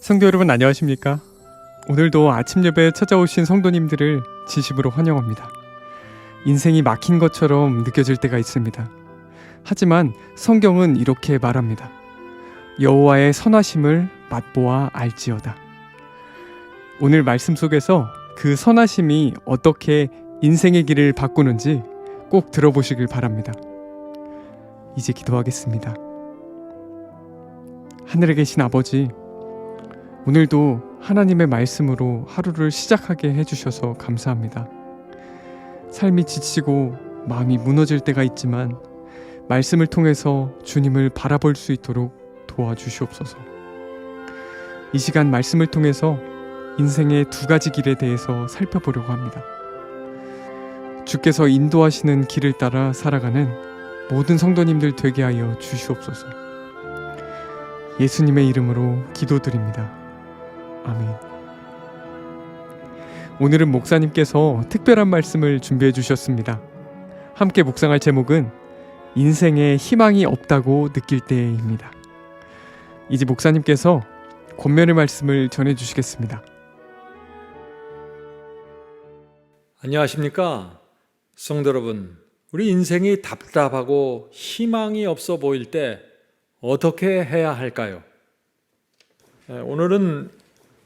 성도 여러분 안녕하십니까? 오늘도 아침 예배에 찾아오신 성도님들을 진심으로 환영합니다. 인생이 막힌 것처럼 느껴질 때가 있습니다. 하지만 성경은 이렇게 말합니다. 여호와의 선하심을 맛보아 알지어다. 오늘 말씀 속에서 그 선하심이 어떻게 인생의 길을 바꾸는지 꼭 들어보시길 바랍니다. 이제 기도하겠습니다. 하늘에 계신 아버지, 오늘도 하나님의 말씀으로 하루를 시작하게 해주셔서 감사합니다. 삶이 지치고 마음이 무너질 때가 있지만 말씀을 통해서 주님을 바라볼 수 있도록 도와주시옵소서. 이 시간 말씀을 통해서 인생의 두 가지 길에 대해서 살펴보려고 합니다. 주께서 인도하시는 길을 따라 살아가는 모든 성도님들 되게 하여 주시옵소서. 예수님의 이름으로 기도드립니다. 아멘. 오늘은 목사님께서 특별한 말씀을 준비해 주셨습니다. 함께 묵상할 제목은 인생에 희망이 없다고 느낄 때입니다. 이제 목사님께서 권면의 말씀을 전해 주시겠습니다. 안녕하십니까? 성도 여러분, 우리 인생이 답답하고 희망이 없어 보일 때 어떻게 해야 할까요? 오늘은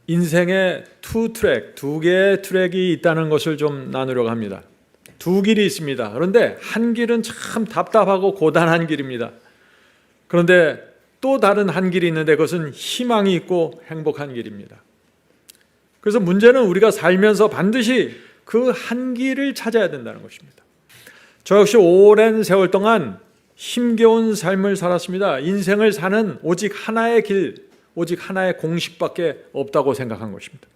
인생에 두 개의 트랙이 있다는 것을 좀 나누려고 합니다. 두 길이 있습니다. 그런데 한 길은 참 답답하고 고단한 길입니다. 그런데 또 다른 한 길이 있는데 그것은 희망이 있고 행복한 길입니다. 그래서 문제는 우리가 살면서 반드시 그 한 길을 찾아야 된다는 것입니다. 저 역시 오랜 세월 동안 힘겨운 삶을 살았습니다. 인생을 사는 오직 하나의 길, 오직 하나의 공식밖에 없다고 생각한 것입니다.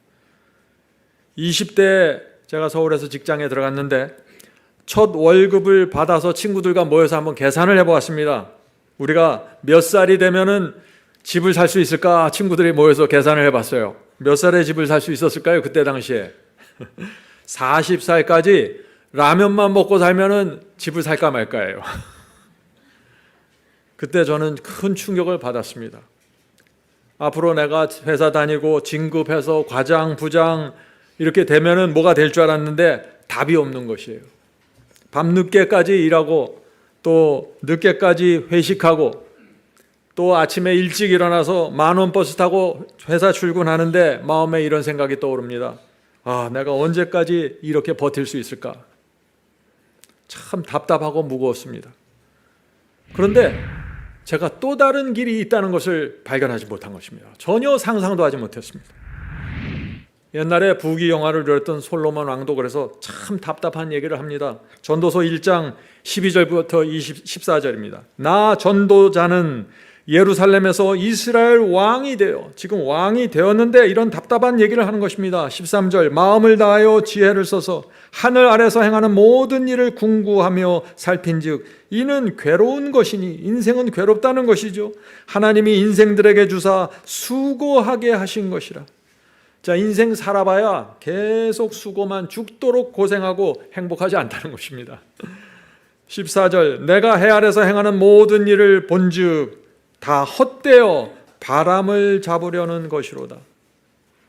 20대에 제가 서울에서 직장에 들어갔는데 첫 월급을 받아서 친구들과 모여서 한번 계산을 해보았습니다. 우리가 몇 살이 되면은 집을 살 수 있을까? 친구들이 모여서 계산을 해봤어요. 몇 살에 집을 살 수 있었을까요? 그때 당시에 40살까지 라면만 먹고 살면은 집을 살까 말까예요. 그때 저는 큰 충격을 받았습니다. 앞으로 내가 회사 다니고 진급해서 과장, 부장 이렇게 되면은 뭐가 될 줄 알았는데 답이 없는 것이에요. 밤늦게까지 일하고 또 늦게까지 회식하고 또 아침에 일찍 일어나서 10,000원 버스 타고 회사 출근하는데 마음에 이런 생각이 떠오릅니다. 아, 내가 언제까지 이렇게 버틸 수 있을까? 참 답답하고 무거웠습니다. 그런데 제가 또 다른 길이 있다는 것을 발견하지 못한 것입니다. 전혀 상상도 하지 못했습니다. 옛날에 부귀 영화를 누렸던 솔로몬 왕도 그래서 참 답답한 얘기를 합니다. 전도서 1장 12절부터 14절입니다. 나 전도자는 예루살렘에서 이스라엘 왕이 되어, 지금 왕이 되었는데 이런 답답한 얘기를 하는 것입니다. 13절, 마음을 다하여 지혜를 써서 하늘 아래서 행하는 모든 일을 궁구하며 살핀즉 이는 괴로운 것이니, 인생은 괴롭다는 것이죠. 하나님이 인생들에게 주사 수고하게 하신 것이라. 자, 인생 살아봐야 계속 수고만, 죽도록 고생하고 행복하지 않다는 것입니다. 14절, 내가 해 아래서 행하는 모든 일을 본즉 다 헛되어 바람을 잡으려는 것이로다.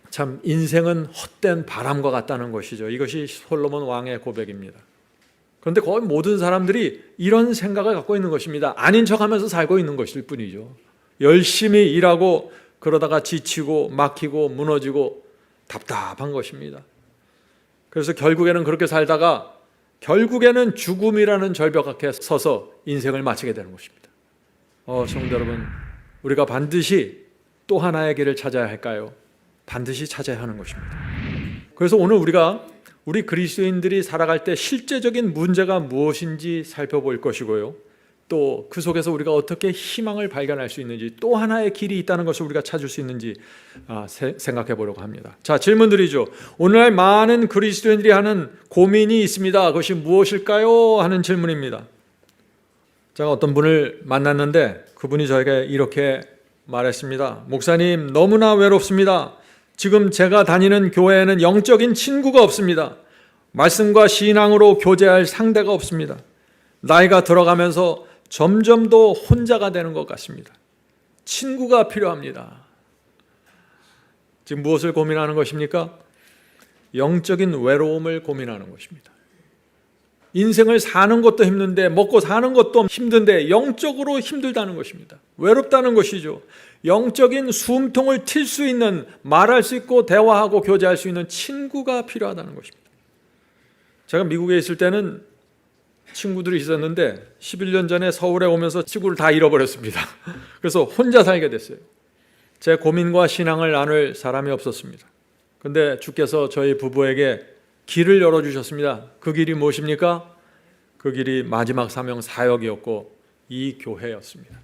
참 인생은 헛된 바람과 같다는 것이죠. 이것이 솔로몬 왕의 고백입니다. 그런데 거의 모든 사람들이 이런 생각을 갖고 있는 것입니다. 아닌 척하면서 살고 있는 것일 뿐이죠. 열심히 일하고 그러다가 지치고 막히고 무너지고 답답한 것입니다. 그래서 결국에는 그렇게 살다가 결국에는 죽음이라는 절벽 앞에 서서 인생을 마치게 되는 것입니다. 성도 여러분, 우리가 반드시 또 하나의 길을 찾아야 할까요? 반드시 찾아야 하는 것입니다. 그래서 오늘 우리 그리스도인들이 살아갈 때 실제적인 문제가 무엇인지 살펴볼 것이고요. 또 그 속에서 우리가 어떻게 희망을 발견할 수 있는지, 또 하나의 길이 있다는 것을 우리가 찾을 수 있는지 생각해 보려고 합니다. 자, 질문 드리죠. 오늘날 많은 그리스도인들이 하는 고민이 있습니다. 그것이 무엇일까요? 하는 질문입니다. 제가 어떤 분을 만났는데 그분이 저에게 이렇게 말했습니다. 목사님, 너무나 외롭습니다. 지금 제가 다니는 교회에는 영적인 친구가 없습니다. 말씀과 신앙으로 교제할 상대가 없습니다. 나이가 들어가면서 점점 더 혼자가 되는 것 같습니다. 친구가 필요합니다. 지금 무엇을 고민하는 것입니까? 영적인 외로움을 고민하는 것입니다. 인생을 사는 것도 힘든데, 먹고 사는 것도 힘든데 영적으로 힘들다는 것입니다. 외롭다는 것이죠. 영적인 숨통을 튈 수 있는, 말할 수 있고 대화하고 교제할 수 있는 친구가 필요하다는 것입니다. 제가 미국에 있을 때는 친구들이 있었는데 11년 전에 서울에 오면서 친구를 다 잃어버렸습니다. 그래서 혼자 살게 됐어요. 제 고민과 신앙을 나눌 사람이 없었습니다. 그런데 주께서 저희 부부에게 길을 열어주셨습니다. 그 길이 무엇입니까? 그 길이 마지막 사명 사역이었고 이 교회였습니다.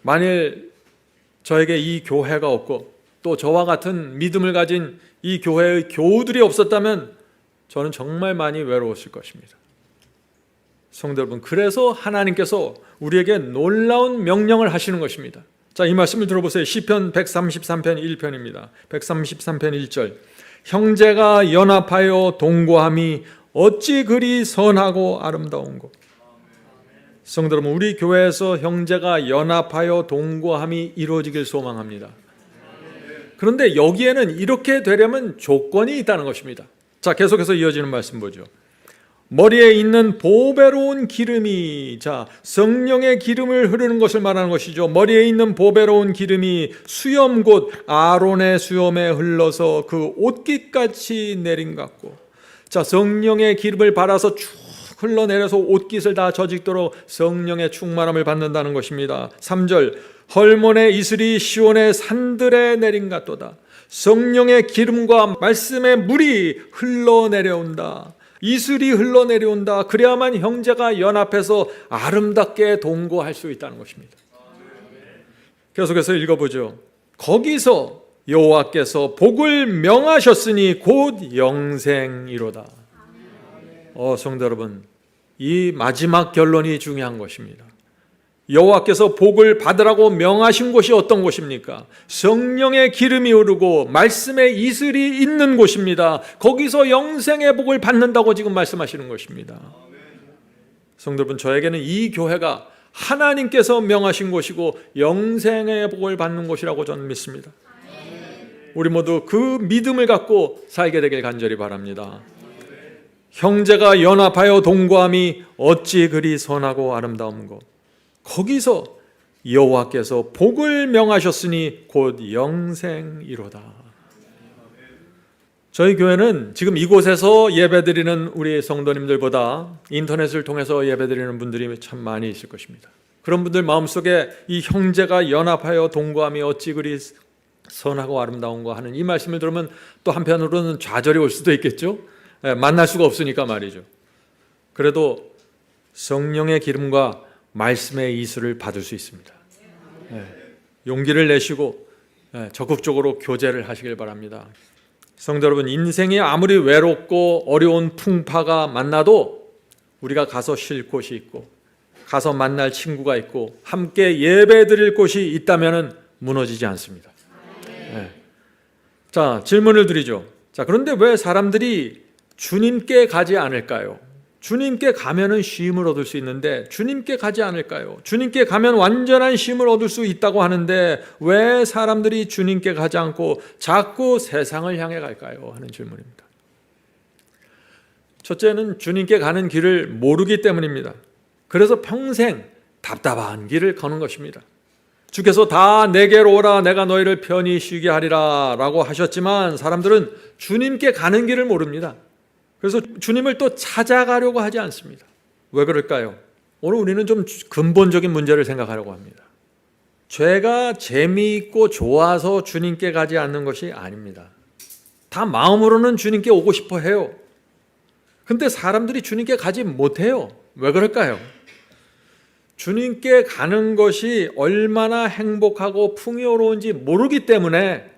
만일 저에게 이 교회가 없고 또 저와 같은 믿음을 가진 이 교회의 교우들이 없었다면 저는 정말 많이 외로웠을 것입니다. 성도 여러분, 그래서 하나님께서 우리에게 놀라운 명령을 하시는 것입니다. 자, 이 말씀을 들어보세요. 시편 133편 1편입니다. 133편 1절. 형제가 연합하여 동거함이 어찌 그리 선하고 아름다운고. 성도 여러분, 우리 교회에서 형제가 연합하여 동거함이 이루어지길 소망합니다. 그런데 여기에는 이렇게 되려면 조건이 있다는 것입니다. 자, 계속해서 이어지는 말씀 보죠. 머리에 있는 보배로운 기름이, 자, 성령의 기름을 흐르는 것을 말하는 것이죠. 머리에 있는 보배로운 기름이 수염 곧 아론의 수염에 흘러서 그 옷깃같이 내린 것 같고. 자, 성령의 기름을 받아서 쭉 흘러내려서 옷깃을 다 젖익도록 성령의 충만함을 받는다는 것입니다. 3절. 헐몬의 이슬이 시온의 산들에 내린 것 같도다. 성령의 기름과 말씀의 물이 흘러내려온다. 이슬이 흘러내려온다. 그래야만 형제가 연합해서 아름답게 동거할 수 있다는 것입니다. 계속해서 읽어보죠. 거기서 여호와께서 복을 명하셨으니 곧 영생이로다. 성도 여러분, 이 마지막 결론이 중요한 것입니다. 여호와께서 복을 받으라고 명하신 곳이 어떤 곳입니까? 성령의 기름이 흐르고 말씀의 이슬이 있는 곳입니다. 거기서 영생의 복을 받는다고 지금 말씀하시는 것입니다. 성도 여러분, 저에게는 이 교회가 하나님께서 명하신 곳이고 영생의 복을 받는 곳이라고 저는 믿습니다. 우리 모두 그 믿음을 갖고 살게 되길 간절히 바랍니다. 형제가 연합하여 동거함이 어찌 그리 선하고 아름다운고. 거기서 여호와께서 복을 명하셨으니 곧 영생이로다. 저희 교회는 지금 이곳에서 예배드리는 우리 성도님들보다 인터넷을 통해서 예배드리는 분들이 참 많이 있을 것입니다. 그런 분들 마음속에 이 형제가 연합하여 동거함이 어찌 그리 선하고 아름다운가 하는 이 말씀을 들으면 또 한편으로는 좌절이 올 수도 있겠죠. 만날 수가 없으니까 말이죠. 그래도 성령의 기름과 말씀의 이슬을 받을 수 있습니다. 용기를 내시고 적극적으로 교제를 하시길 바랍니다. 성도 여러분, 인생이 아무리 외롭고 어려운 풍파가 만나도 우리가 가서 쉴 곳이 있고 가서 만날 친구가 있고 함께 예배 드릴 곳이 있다면 무너지지 않습니다. 자, 질문을 드리죠. 자, 그런데 왜 사람들이 주님께 가지 않을까요? 주님께 가면은 쉼을 얻을 수 있는데 주님께 가지 않을까요? 주님께 가면 완전한 쉼을 얻을 수 있다고 하는데 왜 사람들이 주님께 가지 않고 자꾸 세상을 향해 갈까요? 하는 질문입니다. 첫째는 주님께 가는 길을 모르기 때문입니다. 그래서 평생 답답한 길을 가는 것입니다. 주께서 다 내게로 오라 내가 너희를 편히 쉬게 하리라 라고 하셨지만 사람들은 주님께 가는 길을 모릅니다. 그래서 주님을 또 찾아가려고 하지 않습니다. 왜 그럴까요? 오늘 우리는 좀 근본적인 문제를 생각하려고 합니다. 죄가 재미있고 좋아서 주님께 가지 않는 것이 아닙니다. 다 마음으로는 주님께 오고 싶어 해요. 근데 사람들이 주님께 가지 못해요. 왜 그럴까요? 주님께 가는 것이 얼마나 행복하고 풍요로운지 모르기 때문에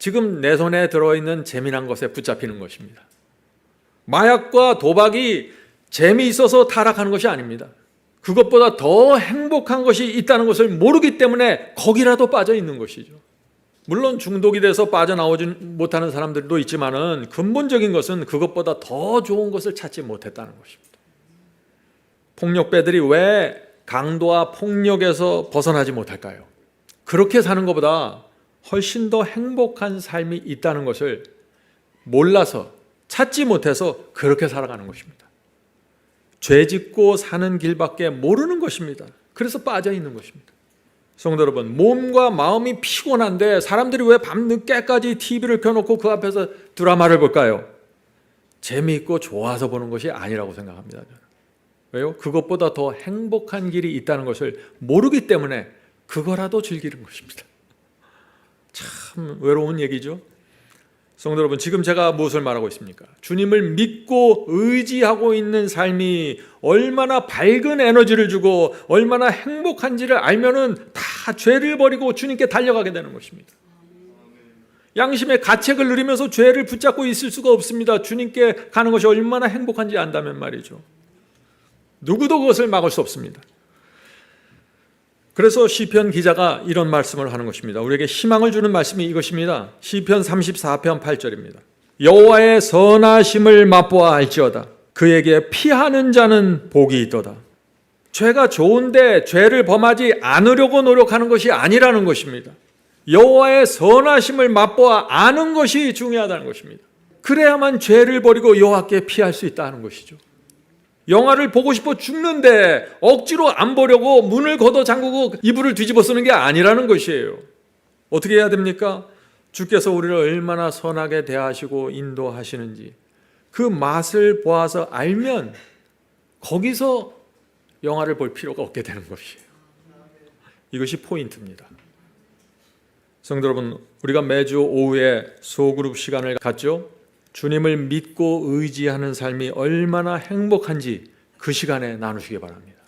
지금 내 손에 들어있는 재미난 것에 붙잡히는 것입니다. 마약과 도박이 재미있어서 타락하는 것이 아닙니다. 그것보다 더 행복한 것이 있다는 것을 모르기 때문에 거기라도 빠져 있는 것이죠. 물론 중독이 돼서 빠져나오지 못하는 사람들도 있지만은 근본적인 것은 그것보다 더 좋은 것을 찾지 못했다는 것입니다. 폭력배들이 왜 강도와 폭력에서 벗어나지 못할까요? 그렇게 사는 것보다 훨씬 더 행복한 삶이 있다는 것을 몰라서 찾지 못해서 그렇게 살아가는 것입니다. 죄 짓고 사는 길밖에 모르는 것입니다. 그래서 빠져 있는 것입니다. 성도 여러분, 몸과 마음이 피곤한데 사람들이 왜 밤늦게까지 TV를 켜놓고 그 앞에서 드라마를 볼까요? 재미있고 좋아서 보는 것이 아니라고 생각합니다. 저는. 왜요? 그것보다 더 행복한 길이 있다는 것을 모르기 때문에 그거라도 즐기는 것입니다. 참 외로운 얘기죠. 성도 여러분, 지금 제가 무엇을 말하고 있습니까? 주님을 믿고 의지하고 있는 삶이 얼마나 밝은 에너지를 주고 얼마나 행복한지를 알면은 다 죄를 버리고 주님께 달려가게 되는 것입니다. 양심의 가책을 누리면서 죄를 붙잡고 있을 수가 없습니다. 주님께 가는 것이 얼마나 행복한지 안다면 말이죠. 누구도 그것을 막을 수 없습니다. 그래서 시편 기자가 이런 말씀을 하는 것입니다. 우리에게 희망을 주는 말씀이 이것입니다. 시편 34편 8절입니다. 여호와의 선하심을 맛보아 알지어다. 그에게 피하는 자는 복이 있도다. 죄가 좋은데 죄를 범하지 않으려고 노력하는 것이 아니라는 것입니다. 여호와의 선하심을 맛보아 아는 것이 중요하다는 것입니다. 그래야만 죄를 버리고 여호와께 피할 수 있다는 것이죠. 영화를 보고 싶어 죽는데 억지로 안 보려고 문을 걷어 잠그고 이불을 뒤집어 쓰는 게 아니라는 것이에요. 어떻게 해야 됩니까? 주께서 우리를 얼마나 선하게 대하시고 인도하시는지 그 맛을 보아서 알면 거기서 영화를 볼 필요가 없게 되는 것이에요. 이것이 포인트입니다. 성도 여러분, 우리가 매주 오후에 소그룹 시간을 갖죠. 주님을 믿고 의지하는 삶이 얼마나 행복한지 그 시간에 나누시기 바랍니다.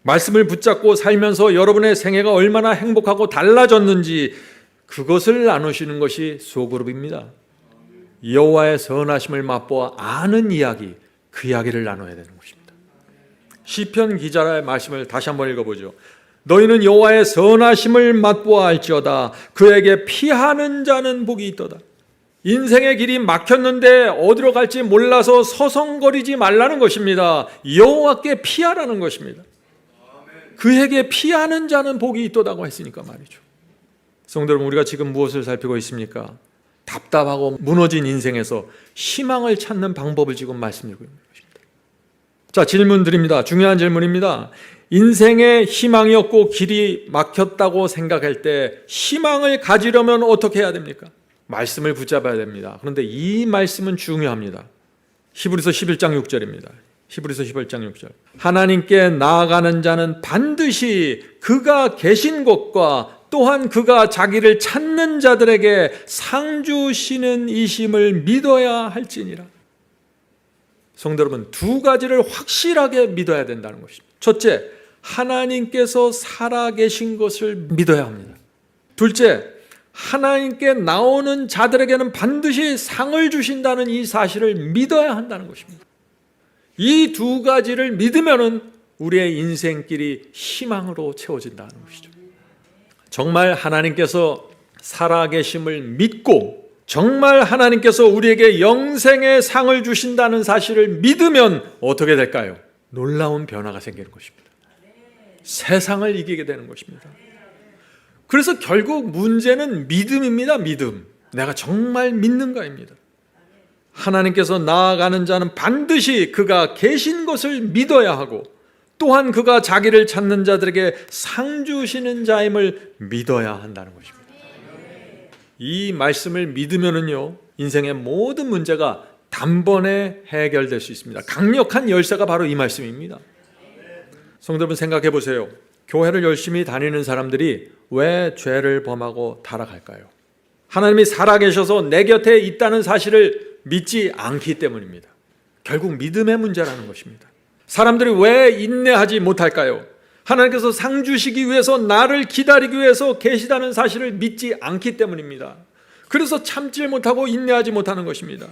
말씀을 붙잡고 살면서 여러분의 생애가 얼마나 행복하고 달라졌는지 그것을 나누시는 것이 소그룹입니다. 여호와의 선하심을 맛보아 아는 이야기, 그 이야기를 나눠야 되는 것입니다. 시편 기자의 말씀을 다시 한번 읽어보죠. 너희는 여호와의 선하심을 맛보아 알지어다. 그에게 피하는 자는 복이 있도다. 인생의 길이 막혔는데 어디로 갈지 몰라서 서성거리지 말라는 것입니다. 여호와께 피하라는 것입니다. 그에게 피하는 자는 복이 있도다고 했으니까 말이죠. 성도 여러분, 우리가 지금 무엇을 살피고 있습니까? 답답하고 무너진 인생에서 희망을 찾는 방법을 지금 말씀드리고 있는 것입니다. 자, 질문 드립니다. 중요한 질문입니다. 인생에 희망이 없고 길이 막혔다고 생각할 때 희망을 가지려면 어떻게 해야 됩니까? 말씀을 붙잡아야 됩니다. 그런데 이 말씀은 중요합니다. 히브리서 11장 6절입니다. 히브리서 11장 6절. 하나님께 나아가는 자는 반드시 그가 계신 곳과 또한 그가 자기를 찾는 자들에게 상 주시는 이심을 믿어야 할지니라. 성도 여러분, 두 가지를 확실하게 믿어야 된다는 것입니다. 첫째, 하나님께서 살아계신 것을 믿어야 합니다. 둘째, 하나님께 나오는 자들에게는 반드시 상을 주신다는 이 사실을 믿어야 한다는 것입니다. 이 두 가지를 믿으면은 우리의 인생길이 희망으로 채워진다는 것이죠. 정말 하나님께서 살아계심을 믿고 정말 하나님께서 우리에게 영생의 상을 주신다는 사실을 믿으면 어떻게 될까요? 놀라운 변화가 생기는 것입니다. 세상을 이기게 되는 것입니다. 그래서 결국 문제는 믿음입니다. 믿음. 내가 정말 믿는가입니다. 하나님께서 나아가는 자는 반드시 그가 계신 것을 믿어야 하고 또한 그가 자기를 찾는 자들에게 상 주시는 자임을 믿어야 한다는 것입니다. 이 말씀을 믿으면은요, 인생의 모든 문제가 단번에 해결될 수 있습니다. 강력한 열쇠가 바로 이 말씀입니다. 성도 여러분, 생각해 보세요. 교회를 열심히 다니는 사람들이 왜 죄를 범하고 타락할까요? 하나님이 살아계셔서 내 곁에 있다는 사실을 믿지 않기 때문입니다. 결국 믿음의 문제라는 것입니다. 사람들이 왜 인내하지 못할까요? 하나님께서 상 주시기 위해서 나를 기다리기 위해서 계시다는 사실을 믿지 않기 때문입니다. 그래서 참지 못하고 인내하지 못하는 것입니다.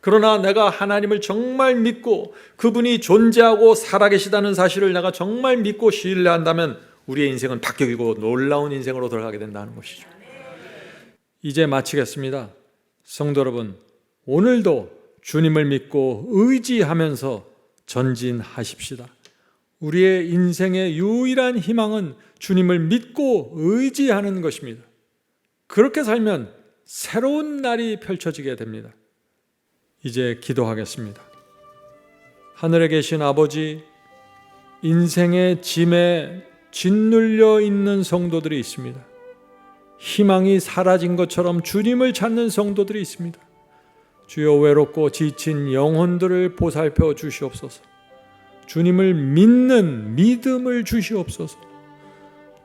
그러나 내가 하나님을 정말 믿고 그분이 존재하고 살아계시다는 사실을 내가 정말 믿고 신뢰한다면 우리의 인생은 바뀌고 놀라운 인생으로 돌아가게 된다는 것이죠. 이제 마치겠습니다. 성도 여러분, 오늘도 주님을 믿고 의지하면서 전진하십시다. 우리의 인생의 유일한 희망은 주님을 믿고 의지하는 것입니다. 그렇게 살면 새로운 날이 펼쳐지게 됩니다. 이제 기도하겠습니다. 하늘에 계신 아버지, 인생의 짐에 짓눌려 있는 성도들이 있습니다. 희망이 사라진 것처럼 주님을 찾는 성도들이 있습니다. 주여, 외롭고 지친 영혼들을 보살펴 주시옵소서. 주님을 믿는 믿음을 주시옵소서.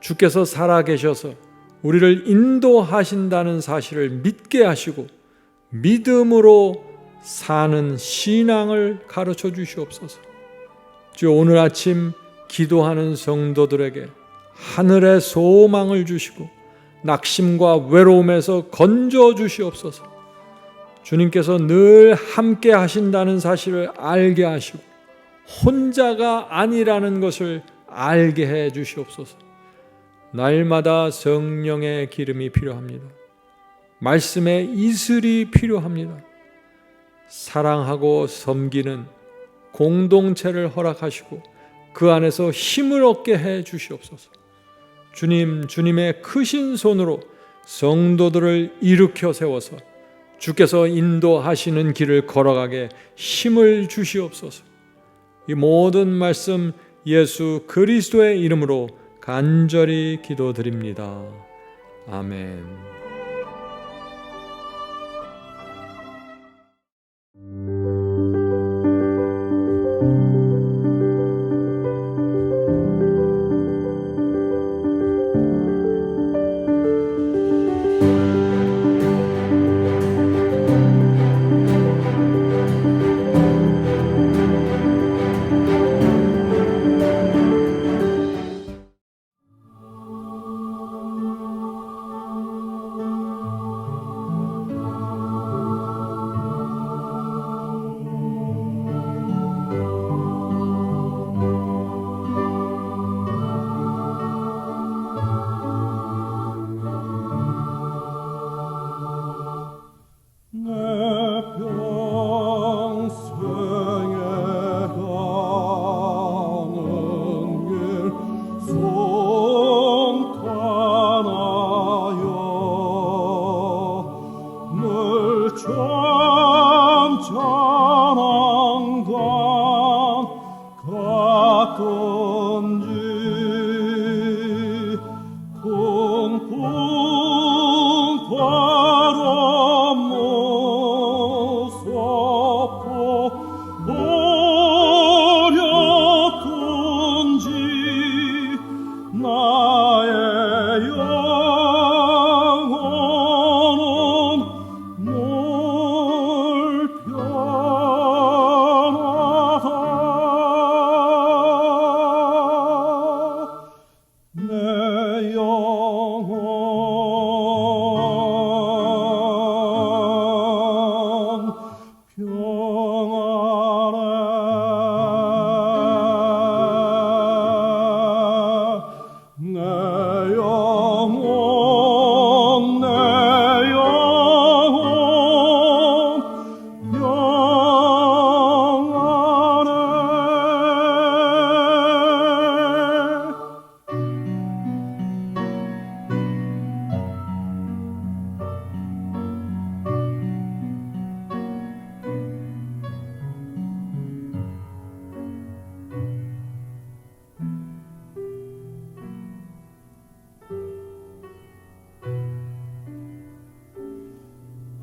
주께서 살아계셔서 우리를 인도하신다는 사실을 믿게 하시고 믿음으로 사는 신앙을 가르쳐 주시옵소서. 주여, 오늘 아침 기도하는 성도들에게 하늘의 소망을 주시고 낙심과 외로움에서 건져 주시옵소서. 주님께서 늘 함께 하신다는 사실을 알게 하시고 혼자가 아니라는 것을 알게 해 주시옵소서. 날마다 성령의 기름이 필요합니다. 말씀의 이슬이 필요합니다. 사랑하고 섬기는 공동체를 허락하시고 그 안에서 힘을 얻게 해 주시옵소서. 주님, 주님의 크신 손으로 성도들을 일으켜 세워서 주께서 인도하시는 길을 걸어가게 힘을 주시옵소서. 이 모든 말씀 예수 그리스도의 이름으로 간절히 기도드립니다. 아멘.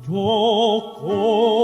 좋고